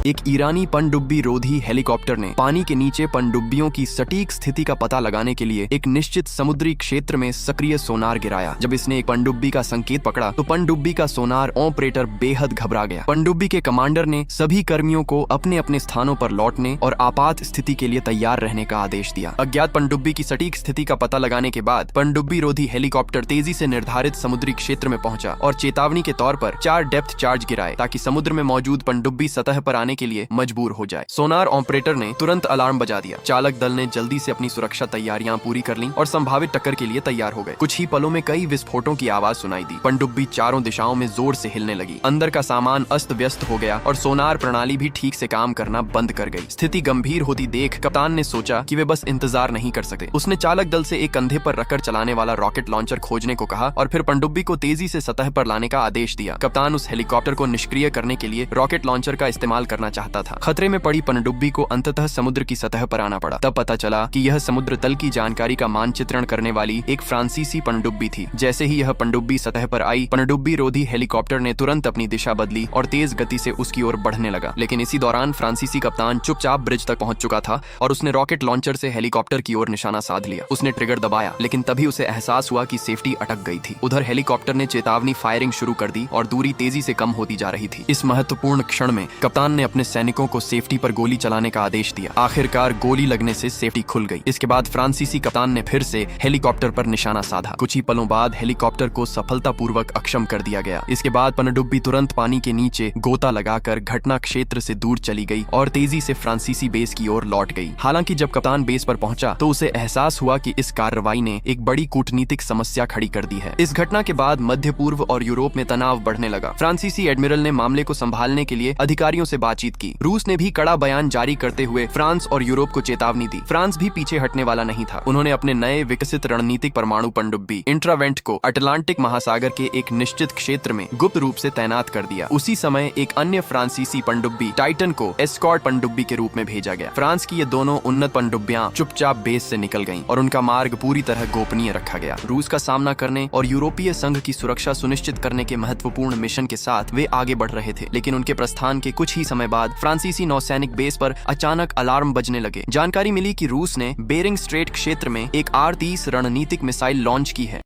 एक ईरानी पनडुब्बी रोधी हेलीकॉप्टर ने पानी के नीचे पनडुब्बियों की सटीक स्थिति का पता लगाने के लिए एक निश्चित समुद्री क्षेत्र में सक्रिय सोनार गिराया। जब इसने एक पनडुब्बी का संकेत पकड़ा तो पनडुब्बी का सोनार ऑपरेटर बेहद घबरा गया। पनडुब्बी के कमांडर ने सभी कर्मियों को अपने अपने स्थानों पर लौटने और आपात स्थिति के लिए तैयार रहने का आदेश दिया। अज्ञात पनडुब्बी की सटीक स्थिति का पता लगाने के बाद पनडुब्बी रोधी हेलीकॉप्टर तेजी से निर्धारित समुद्री क्षेत्र में पहुंचा और चेतावनी के तौर पर 4 डेप्थ चार्ज गिराए ताकि समुद्र में मौजूद पनडुब्बी सतह पर आने के लिए मजबूर हो जाए। सोनार ऑपरेटर ने तुरंत अलार्म बजा दिया। चालक दल ने जल्दी से अपनी सुरक्षा तैयारियां पूरी कर लीं और संभावित टक्कर के लिए तैयार हो गए। कुछ ही पलों में कई विस्फोटों की आवाज सुनाई दी। पनडुब्बी चारों दिशाओं में जोर से हिलने लगी। अंदर का सामान अस्त व्यस्त हो गया और सोनार प्रणाली भी ठीक से काम करना बंद कर गई। स्थिति गंभीर होती देख कप्तान ने सोचा कि वे बस इंतजार नहीं कर सकते। उसने चालक दल से एक कंधे पर रखकर चलाने वाला रॉकेट लॉन्चर खोजने को कहा और फिर पनडुब्बी को तेजी से सतह पर लाने का आदेश दिया। कप्तान उस हेलीकॉप्टर को निष्क्रिय करने के लिए रॉकेट लॉन्चर का इस्तेमाल करना चाहता था। खतरे में पड़ी पनडुब्बी को अंततः समुद्र की सतह पर आना पड़ा। तब पता चला कि यह समुद्र तल की जानकारी का मानचित्रण करने वाली एक फ्रांसीसी पनडुब्बी थी। जैसे ही यह पनडुब्बी सतह पर आई, पनडुब्बी रोधी हेलीकॉप्टर ने तुरंत अपनी दिशा बदली और तेज गति से उसकी ओर बढ़ने लगा। लेकिन इसी दौरान फ्रांसीसी कप्तान चुपचाप ब्रिज तक पहुंच चुका था और उसने रॉकेट लॉन्चर से हेलीकॉप्टर की ओर निशाना साध लिया। उसने ट्रिगर दबाया, लेकिन तभी उसे एहसास हुआ कि सेफ्टी अटक गई थी। उधर हेलीकॉप्टर ने चेतावनी फायरिंग शुरू कर दी और दूरी तेजी से कम होती जा रही थी। इस महत्वपूर्ण क्षण में कप्तान ने अपने सैनिकों को सेफ्टी पर गोली चलाने का आदेश दिया। आखिरकार गोली लगने से सेफ्टी खुल गई। इसके बाद फ्रांसीसी कप्तान ने फिर से हेलीकॉप्टर पर निशाना साधा। कुछ ही पलों बाद हेलीकॉप्टर को सफलतापूर्वक अक्षम कर दिया गया। इसके बाद पनडुब्बी तुरंत पानी के नीचे गोता लगाकर घटना क्षेत्र से दूर चली गई और तेजी से फ्रांसीसी बेस की ओर लौट गई। हालांकि जब कप्तान बेस पर पहुंचा तो उसे एहसास हुआ कि इस कार्रवाई ने एक बड़ी कूटनीतिक समस्या खड़ी कर दी है। इस घटना के बाद मध्य पूर्व और यूरोप में तनाव बढ़ने लगा। फ्रांसीसी एडमिरल ने मामले को संभालने के लिए अधिकारियों से बातचीत की। रूस ने भी कड़ा बयान जारी करते हुए फ्रांस और यूरोप को चेतावनी दी। फ्रांस भी पीछे हटने वाला नहीं था। उन्होंने अपने नए विकसित रणनीतिक परमाणु पनडुब्बी इंट्रावेंट को अटलांटिक महासागर के एक निश्चित क्षेत्र में गुप्त रूप से तैनात कर दिया। उसी समय एक अन्य फ्रांसीसी पनडुब्बी टाइटन को एस्कॉर्ट पनडुब्बी के रूप में भेजा गया। फ्रांस की ये दोनों उन्नत पनडुब्बियां चुपचाप बेस से निकल गईं और उनका मार्ग पूरी तरह गोपनीय रखा गया। रूस का सामना करने और यूरोपीय संघ की सुरक्षा सुनिश्चित करने के महत्वपूर्ण मिशन के साथ वे आगे बढ़ रहे थे। लेकिन उनके प्रस्थान के कुछ ही समय बाद फ्रांसीसी नौसैनिक बेस पर अचानक अलार्म बजने लगे। जानकारी मिली कि रूस ने बेरिंग स्ट्रेट क्षेत्र में एक R-30 रणनीतिक मिसाइल लॉन्च की है।